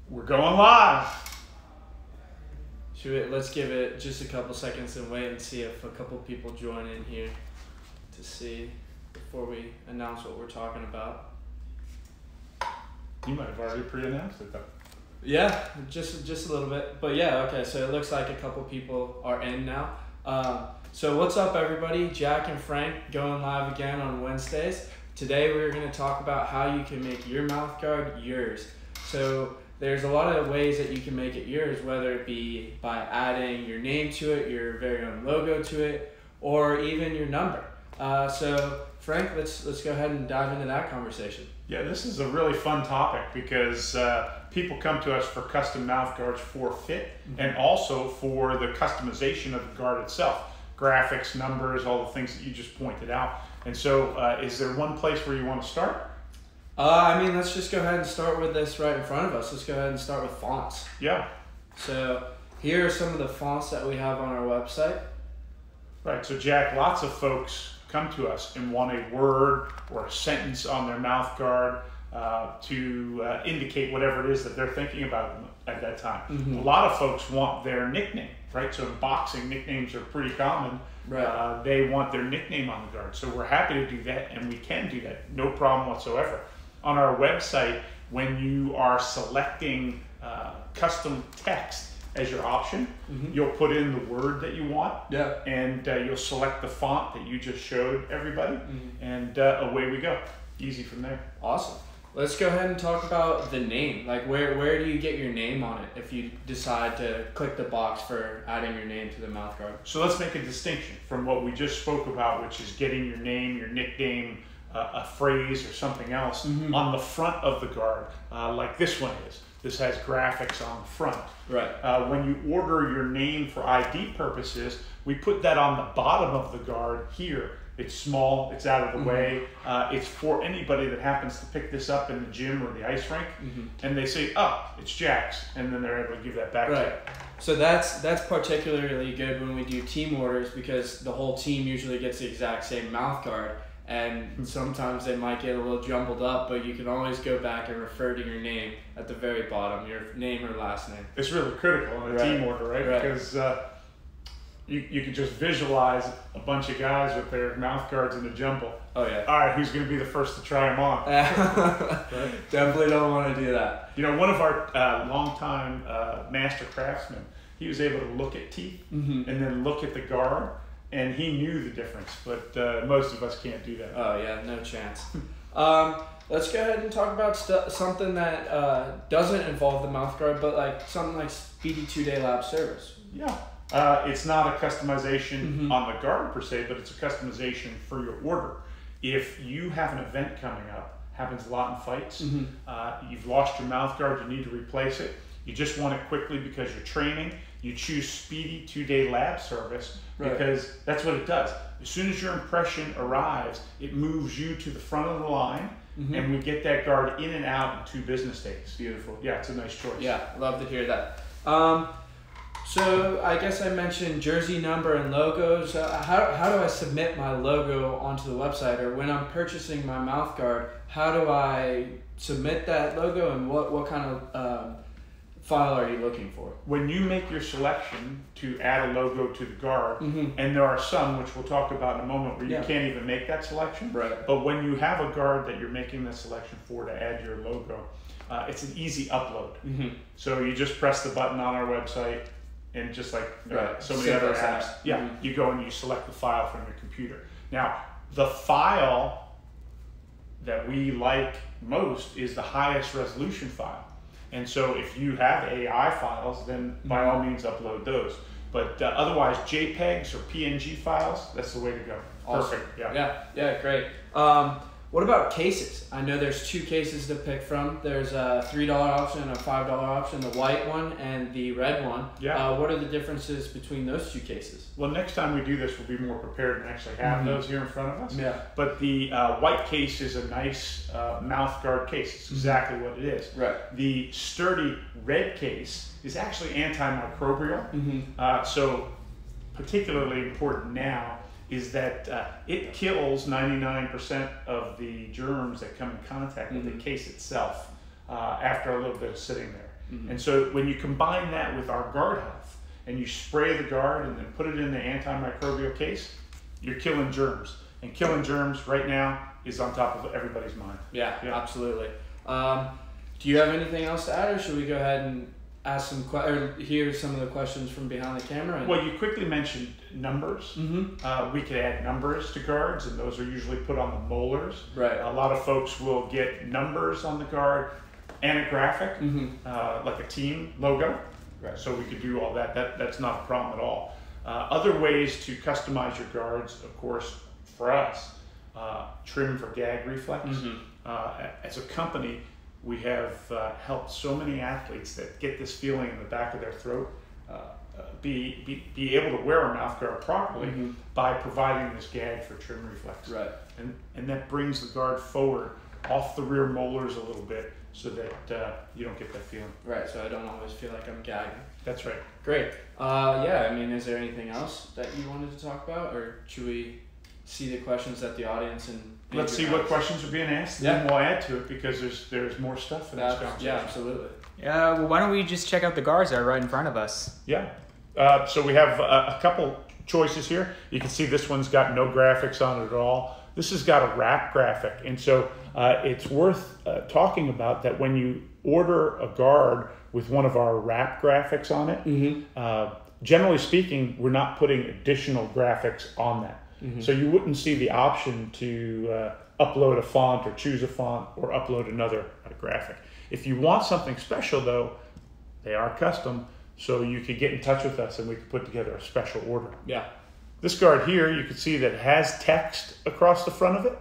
We're going live. Let's give it just a couple seconds and wait and see if a couple people join in here to see before we announce what we're talking about. You might have already pre-announced it though. Yeah, just a little bit. But yeah, okay, so it looks like a couple people are in now. So what's up everybody? Jack and Frank going live again on Wednesdays. Today we're going to talk about how you can make your mouth guard yours. So there's a lot of ways that you can make it yours, whether it be by adding your name to it, your very own logo to it, or even your number. So Frank, let's go ahead and dive into that conversation. Yeah, this is a really fun topic because people come to us for custom mouth guards for fit and also for the customization of the guard itself. Graphics, numbers, all the things that you just pointed out. And so is there one place where you want to start? I mean, let's just go ahead and start with this right in front of us. Let's go ahead and start with fonts. Yeah. So here are some of the fonts that we have on our website. Right, so Jack, lots of folks come to us and want a word or a sentence on their mouth guard to indicate whatever it is that they're thinking about at that time. A lot of folks want their nickname, right? So in boxing, nicknames are pretty common. Right. They want their nickname on the guard. So we're happy to do that, and we can do that, no problem whatsoever. On our website, when you are selecting custom text as your option, you'll put in the word that you want, and you'll select the font that you just showed everybody, and away we go. Easy from there. Awesome. Let's go ahead and talk about the name. Like where do you get your name on it if you decide to click the box for adding your name to the mouth guard? So let's make a distinction from what we just spoke about, which is getting your name, your nickname, a phrase or something else on the front of the guard, like this one is. This has graphics on the front. Right. When you order your name for ID purposes, we put that on the bottom of the guard here. It's small, it's out of the way. It's for anybody that happens to pick this up in the gym or the ice rink, and they say, oh, it's Jack's, and then they're able to give that back to you. So that's particularly good when we do team orders because the whole team usually gets the exact same mouth guard. And sometimes they might get a little jumbled up, but you can always go back and refer to your name at the very bottom, your name or last name. It's really critical in a team order, right? Because you can just visualize a bunch of guys with their mouth guards in a jumble. Oh yeah. All right, who's going to be the first to try them on? Definitely don't want to do that. You know, one of our longtime master craftsmen, he was able to look at teeth and then look at the guard, and he knew the difference, but most of us can't do that. Oh yeah, no chance. Let's go ahead and talk about something that doesn't involve the mouth guard, but like something like speedy 2-day lab service. Yeah, it's not a customization on the guard per se, but it's a customization for your order. If you have an event coming up, happens a lot in fights, you've lost your mouth guard, you need to replace it, you just want it quickly because you're training, you choose speedy 2-day lab service because that's what it does. As soon as your impression arrives, it moves you to the front of the line, and we get that guard in and out in 2 business days. Beautiful. Yeah, it's a nice choice. Yeah, love to hear that. So I guess I mentioned jersey number and logos. How do I submit my logo onto the website, or when I'm purchasing my mouth guard, how do I submit that logo, and what kind of file are you looking for? When you make your selection to add a logo to the guard, and there are some, which we'll talk about in a moment, where you can't even make that selection. Right. But when you have a guard that you're making the selection for to add your logo, it's an easy upload. So you just press the button on our website, and just like so many other apps, you go and you select the file from your computer. Now, the file that we like most is the highest resolution file. And so if you have AI files, then by all means upload those. But otherwise, JPEGs or PNG files, that's the way to go. Awesome. Perfect. Yeah, great. What about cases? I know there's 2 cases to pick from. There's a $3 option and a $5 option, the white one and the red one. What are the differences between those 2 cases? Well, next time we do this, we'll be more prepared and actually have those here in front of us. But the white case is a nice mouth guard case. It's exactly what it is. The sturdy red case is actually antimicrobial. So particularly important now is that it kills 99% of the germs that come in contact with the case itself after a little bit of sitting there. And so when you combine that with our guard health and you spray the guard and then put it in the antimicrobial case, you're killing germs. And killing germs right now is on top of everybody's mind. Yeah. Absolutely. Do you have anything else to add, or should we go ahead and ask or hear some of the questions from behind the camera? Well, you quickly mentioned numbers. We could add numbers to guards, and those are usually put on the molars. Right. A lot of folks will get numbers on the guard and a graphic, like a team logo. Right. So we could do all that. That's not a problem at all. Other ways to customize your guards, of course, for us, trim for gag reflex. As a company, we have helped so many athletes that get this feeling in the back of their throat be able to wear a mouth guard properly by providing this gag for trim reflex. Right. And that brings the guard forward off the rear molars a little bit so that you don't get that feeling. Right, so I don't always feel like I'm gagging. That's right. Great. Yeah, I mean, is there anything else that you wanted to talk about, or should we see the questions that the audience and let's see what questions are being asked, and then we'll add to it because there's more stuff in this conversation. Yeah, absolutely. Well, why don't we just check out the guards that are right in front of us? Yeah. So we have a couple choices here. You can see this one's got no graphics on it at all. This has got a wrap graphic, and so it's worth talking about that when you order a guard with one of our wrap graphics on it. Generally speaking, we're not putting additional graphics on that. So you wouldn't see the option to upload a font or choose a font or upload another graphic. If you want something special, though, they are custom, so you could get in touch with us and we could put together a special order. Yeah. This guard here, you can see that has text across the front of it.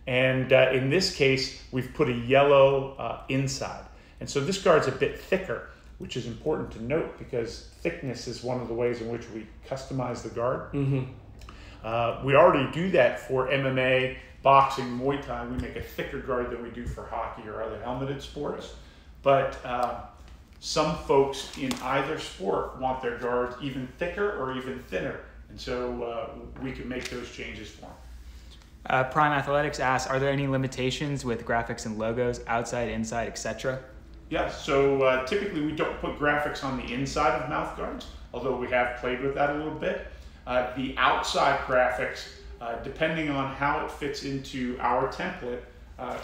And in this case, we've put a yellow inside. And so this guard's a bit thicker, which is important to note because thickness is one of the ways in which we customize the guard. We already do that for MMA, boxing, Muay Thai. We make a thicker guard than we do for hockey or other helmeted sports. But some folks in either sport want their guards even thicker or even thinner. And so we can make those changes for them. Prime Athletics asks, are there any limitations with graphics and logos, outside, inside, etc.? Yes, so typically we don't put graphics on the inside of mouth guards, although we have played with that a little bit. The outside graphics, depending on how it fits into our template,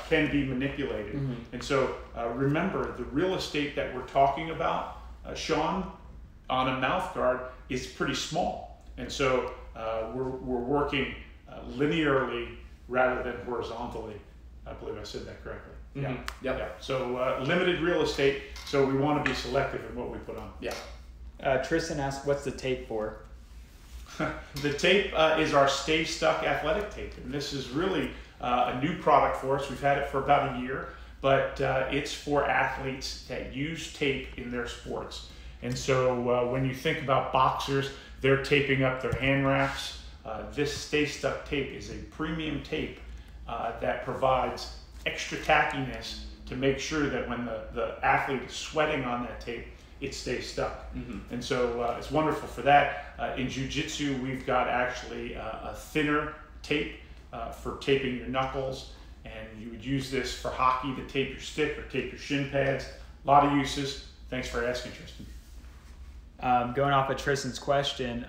can be manipulated. And so remember, the real estate that we're talking about, Sean, on a mouth guard is pretty small. And so we're working linearly rather than horizontally. I believe I said that correctly. Yeah. So limited real estate, so we want to be selective in what we put on. Yeah. Tristan asks, what's the tape for? The tape is our Stay Stuck athletic tape, and this is really a new product for us. We've had it for about a year, but it's for athletes that use tape in their sports. And so when you think about boxers, they're taping up their hand wraps. This Stay Stuck tape is a premium tape that provides extra tackiness to make sure that when the athlete is sweating on that tape, it stays stuck. And so it's wonderful for that. In jiu-jitsu, we've got actually a thinner tape for taping your knuckles, and you would use this for hockey to tape your stick or tape your shin pads. A lot of uses. Thanks for asking, Tristan. Going off of Tristan's question,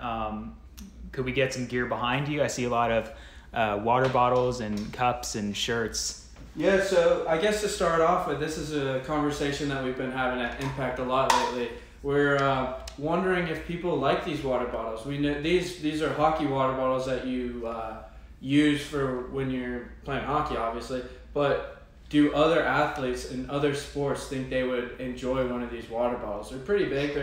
could we get some gear behind you? I see a lot of water bottles and cups and shirts. Yeah, so I guess to start off with, this is a conversation that we've been having at Impact a lot lately. We're wondering if people like these water bottles. We know these are hockey water bottles that you use for when you're playing hockey, obviously. But do other athletes in other sports think they would enjoy one of these water bottles? They're pretty big.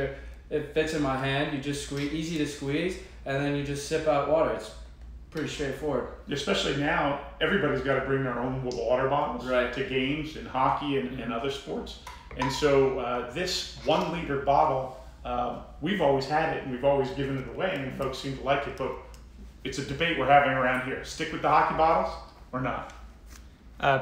It fits in my hand. You just squeeze, easy to squeeze, and then you just sip out water. It's pretty straightforward. Especially now, everybody's got to bring their own water bottles to games in hockey and other sports. And so this 1 liter bottle, we've always had it and we've always given it away, and folks seem to like it, but it's a debate we're having around here. Stick with the hockey bottles or not?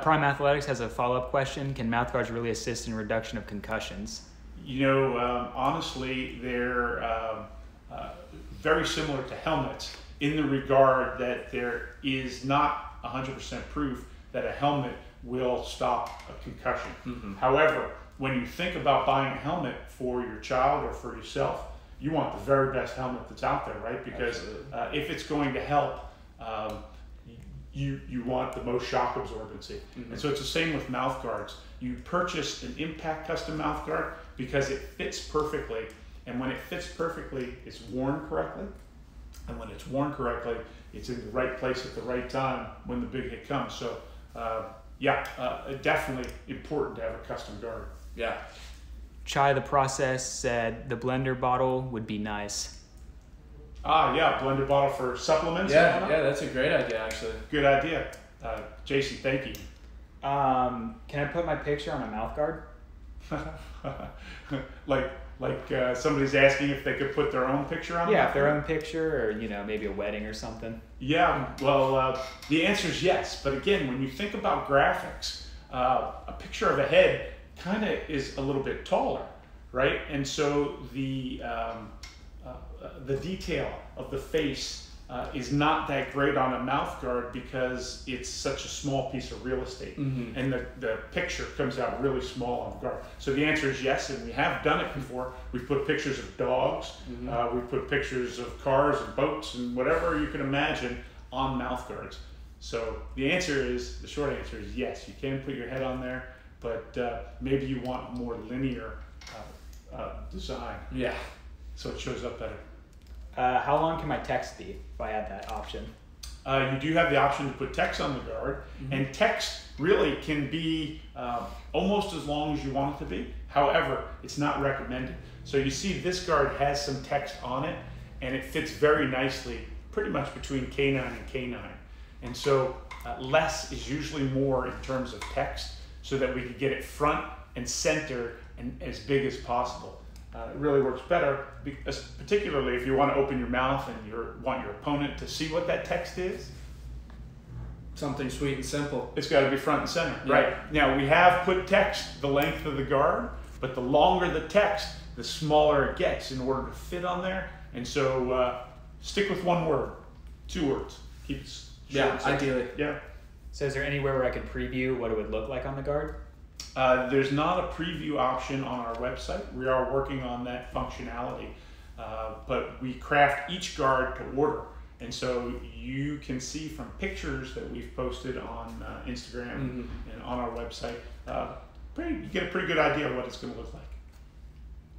Prime Athletics has a follow-up question. Can mouthguards really assist in reduction of concussions? You know, honestly, they're very similar to helmets in the regard that there is not 100% proof that a helmet will stop a concussion. However, when you think about buying a helmet for your child or for yourself, you want the very best helmet that's out there, right? Because if it's going to help, you want the most shock absorbency. And so it's the same with mouth guards. You purchase an Impact custom mouth guard because it fits perfectly. And when it fits perfectly, it's worn correctly. And when it's worn correctly, it's in the right place at the right time when the big hit comes. So definitely important to have a custom guard. Yeah. Chai the Process said the blender bottle would be nice. Yeah, blender bottle for supplements. Yeah, that's a great idea, actually. Good idea. Jason, thank you. Can I put my picture on a mouth guard? like somebody's asking if they could put their own picture on. Yeah, their own picture, or maybe a wedding or something. Yeah, well, the answer is yes. But again, when you think about graphics, a picture of a head kind of is a little bit taller, right? And so the detail of the face is not that great on a mouth guard because it's such a small piece of real estate, and the picture comes out really small on the guard. So the answer is yes, and we have done it before. We've put pictures of dogs, we've put pictures of cars and boats and whatever you can imagine on mouth guards. So the short answer is yes, you can put your head on there, but maybe you want more linear design. Yeah. So it shows up better. How long can my text be if I add that option? You do have the option to put text on the guard, and text really can be almost as long as you want it to be. However, it's not recommended. So you see this guard has some text on it, and it fits very nicely pretty much between K9 and K9. And so less is usually more in terms of text so that we can get it front and center and as big as possible. It really works better, because particularly if you want to open your mouth and you want your opponent to see what that text is. Something sweet and simple. It's got to be front and center, Yeah. right? Now, we have put text the length of the guard, but the longer the text, the smaller it gets in order to fit on there. And so stick with one word, 2 words. Keep it short. Yeah, ideally. Yeah. So is there anywhere where I could preview what it would look like on the guard? There's not a preview option on our website. We are working on that functionality, but we craft each guard to order. And so you can see from pictures that we've posted on Instagram and on our website, you get a pretty good idea of what it's going to look like.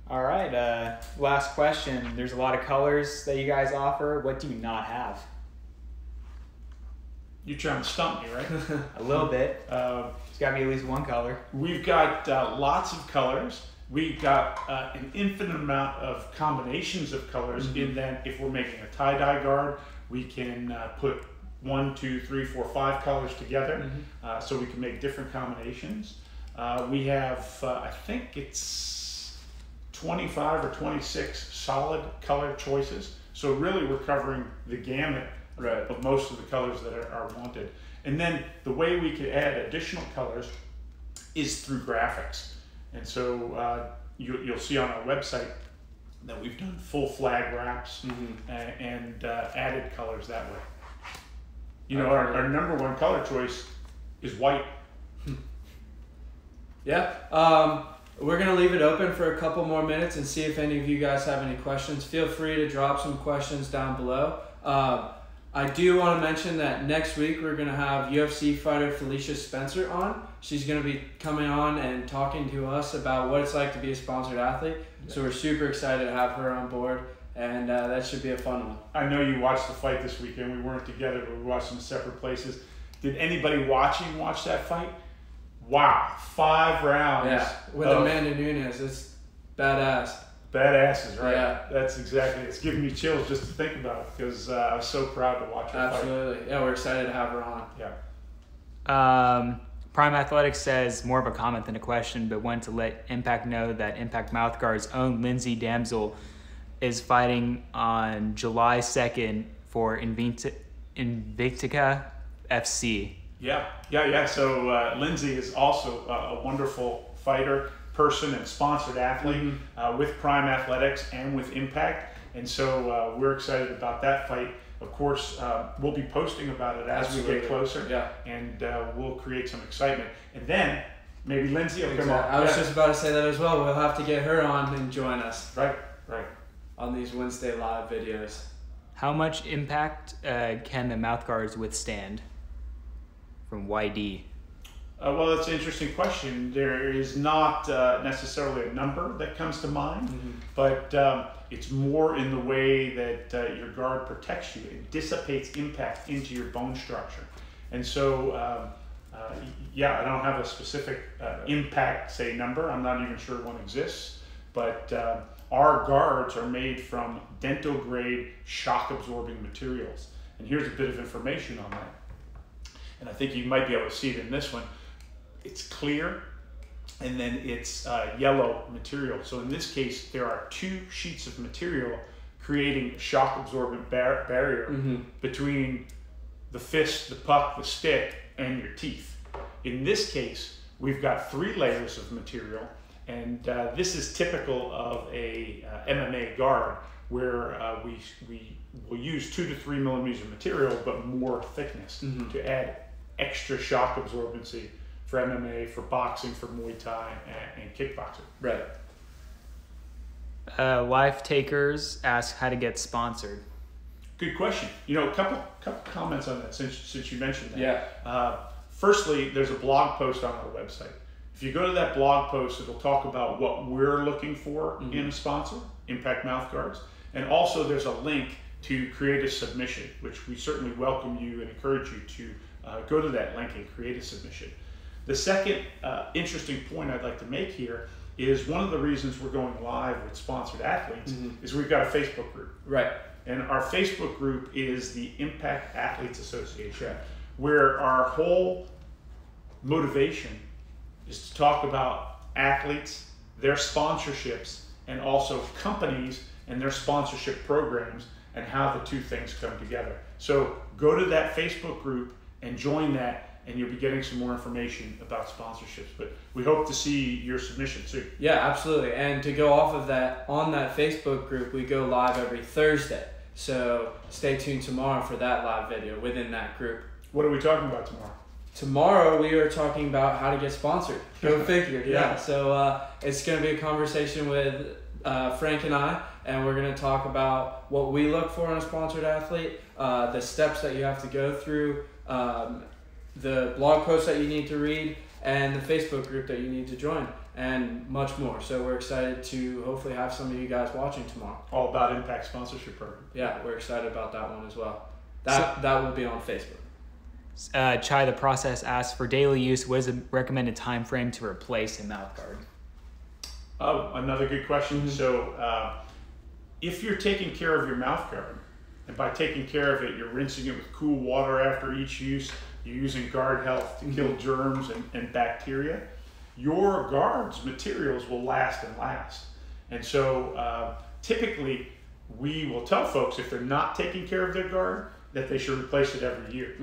All right, last question. There's a lot of colors that you guys offer. What do you not have? You're trying to stump me, right? A little bit. It's got to be at least one color. We've got lots of colors. We've got an infinite amount of combinations of colors in that if we're making a tie-dye guard, we can put 1, 2, 3, 4, 5 colors together, so we can make different combinations. We have, I think it's 25 or 26 solid color choices. So really we're covering the gamut of most of the colors that are wanted. And then the way we could add additional colors is through graphics. And so you'll see on our website that we've done full flag wraps and added colors that way. You know, our number one color choice is white. Yeah. We're going to leave it open for a couple more minutes and see if any of you guys have any questions. Feel free to drop some questions down below. I do want to mention that next week we're going to have UFC fighter Felicia Spencer on. She's going to be coming on and talking to us about what it's like to be a sponsored athlete. So we're super excited to have her on board, and that should be a fun one. I know you watched the fight this weekend. We weren't together, but we watched in separate places. Did anybody watching watch that fight? Wow, 5 rounds. Yeah, with Amanda Nunes. It's badass. Badasses, right? Yeah. That's exactly it. It's giving me chills just to think about it because I was so proud to watch her fight. Absolutely. Yeah, we're excited to have her on. Yeah. Prime Athletics says more of a comment than a question, but wanted to let Impact know that Impact Mouthguard's own Lindsey Damas is fighting on July 2nd for Invictica FC. Yeah. So Lindsey is also a wonderful fighter, person, and sponsored athlete with Prime Athletics and with Impact. And so we're excited about that fight. Of course, we'll be posting about it as we get closer, and we'll create some excitement. And then Maybe Lindsey will come on. I was just about to say that as well. We'll have to get her on and join us. Right. On these Wednesday live videos. How much impact can the Mouthguards withstand? From YD. Well, that's an interesting question. There is not necessarily a number that comes to mind, but it's more in the way that your guard protects you. It dissipates impact into your bone structure. And so, I don't have a specific impact, say, number. I'm not even sure one exists, but our guards are made from dental grade shock absorbing materials. And here's a bit of information on that. And I think you might be able to see it in this one. It's clear, and then it's yellow material. So in this case, there are 2 sheets of material creating a shock absorbent barrier between the fist, the puck, the stick, and your teeth. In this case, we've got 3 layers of material, and this is typical of a MMA guard, where we will use 2 to 3 millimeters of material, but more thickness to add extra shock absorbency for MMA, for boxing, for Muay Thai, and kickboxing. Right. Life Takers ask how to get sponsored. Good question. A couple comments on that since you mentioned that. Yeah. Firstly, there's a blog post on our website. If you go to that blog post, it'll talk about what we're looking for in a sponsor, Impact Mouthguards, and also there's a link to create a submission, which we certainly welcome you and encourage you to go to that link and create a submission. The second interesting point I'd like to make here is one of the reasons we're going live with sponsored athletes is we've got a Facebook group. Right. And our Facebook group is the Impact Athletes Association, where our whole motivation is to talk about athletes, their sponsorships, and also companies and their sponsorship programs and how the 2 things come together. So go to that Facebook group and join that, and you'll be getting some more information about sponsorships. But we hope to see your submission soon. Yeah, absolutely. And to go off of that, on that Facebook group, we go live every Thursday. So stay tuned tomorrow for that live video within that group. What are we talking about tomorrow? Tomorrow we are talking about how to get sponsored. Go figure. Yeah. So it's going to be a conversation with Frank and I, and we're going to talk about what we look for in a sponsored athlete, the steps that you have to go through, the blog posts that you need to read, and the Facebook group that you need to join, and much more. So we're excited to hopefully have some of you guys watching tomorrow. All about Impact Sponsorship Program. Yeah, we're excited about that one as well. That will be on Facebook. Chai the Process asks, for daily use, what is the recommended time frame to replace a mouthguard? Oh, another good question. So if you're taking care of your mouthguard, and by taking care of it, you're rinsing it with cool water after each use, you're using Guard Health to kill germs and bacteria, your guard's materials will last and last. And so typically we will tell folks if they're not taking care of their guard that they should replace it every year.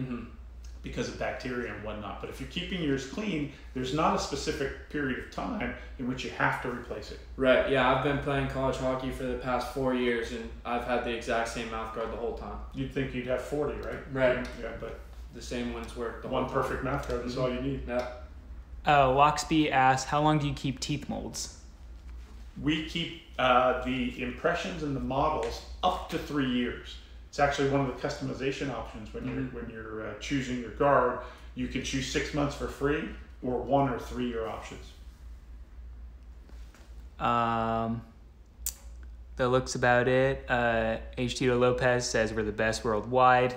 Because of bacteria and whatnot. But if you're keeping yours clean, there's not a specific period of time in which you have to replace it. Right, yeah, I've been playing college hockey for the past 4 years, and I've had the exact same mouthguard the whole time. You'd think you'd have 40, right? Right. Yeah, but the same ones work the one whole time. perfect mouthguard is all you need. Yeah. Loxby asks, how long do you keep teeth molds? We keep the impressions and the models up to 3 years. It's actually one of the customization options when you're choosing your guard. You can choose 6 months for free or 1 or 3 year options. That looks about it. H. Tito Lopez says we're the best worldwide.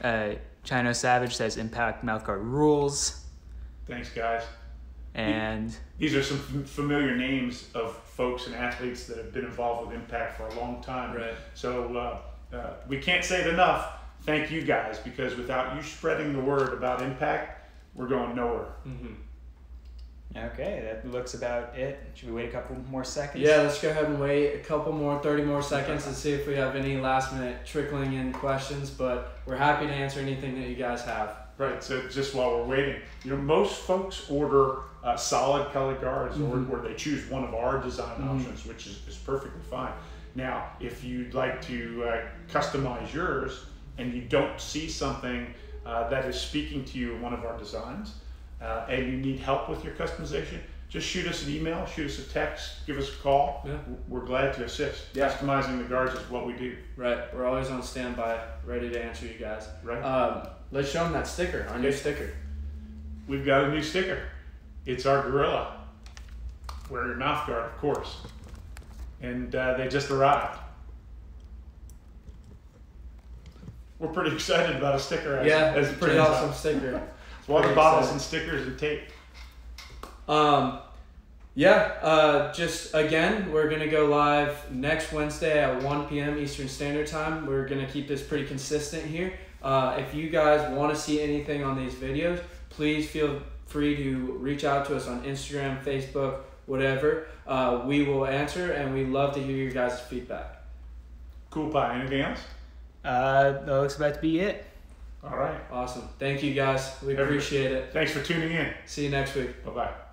Chino Savage says Impact Mouthguard rules. Thanks, guys. And these are some familiar names of folks and athletes that have been involved with Impact for a long time. Right. So we can't say it enough. Thank you guys, because without you spreading the word about Impact, we're going nowhere. Okay, that looks about it. Should we wait a couple more seconds? Yeah, let's go ahead and wait a couple more, 30 more seconds and see if we have any last minute trickling in questions, but we're happy to answer anything that you guys have. Right, so just while we're waiting, most folks order solid color guards or they choose one of our design options, which is perfectly fine. Now, if you'd like to customize yours and you don't see something that is speaking to you in one of our designs, and you need help with your customization, just shoot us an email, shoot us a text, give us a call. Yeah. We're glad to assist. Yeah. Customizing the guards is what we do. Right. We're always on standby, ready to answer you guys. Right. Let's show them that sticker, our new sticker. We've got a new sticker. It's our gorilla. Wear your mouth guard, of course. And they just arrived. We're pretty excited about a sticker. As it's a pretty awesome sticker. It's water bottles and stickers and tape. Just again, we're going to go live next Wednesday at 1 p.m. Eastern Standard Time. We're going to keep this pretty consistent here. If you guys want to see anything on these videos, please feel free to reach out to us on Instagram, Facebook, whatever. We will answer, and we love to hear your guys' feedback. Cool pie. Anything else? That looks about to be it. All right. Awesome. Thank you, guys. We appreciate it. Thanks for tuning in. See you next week. Bye-bye.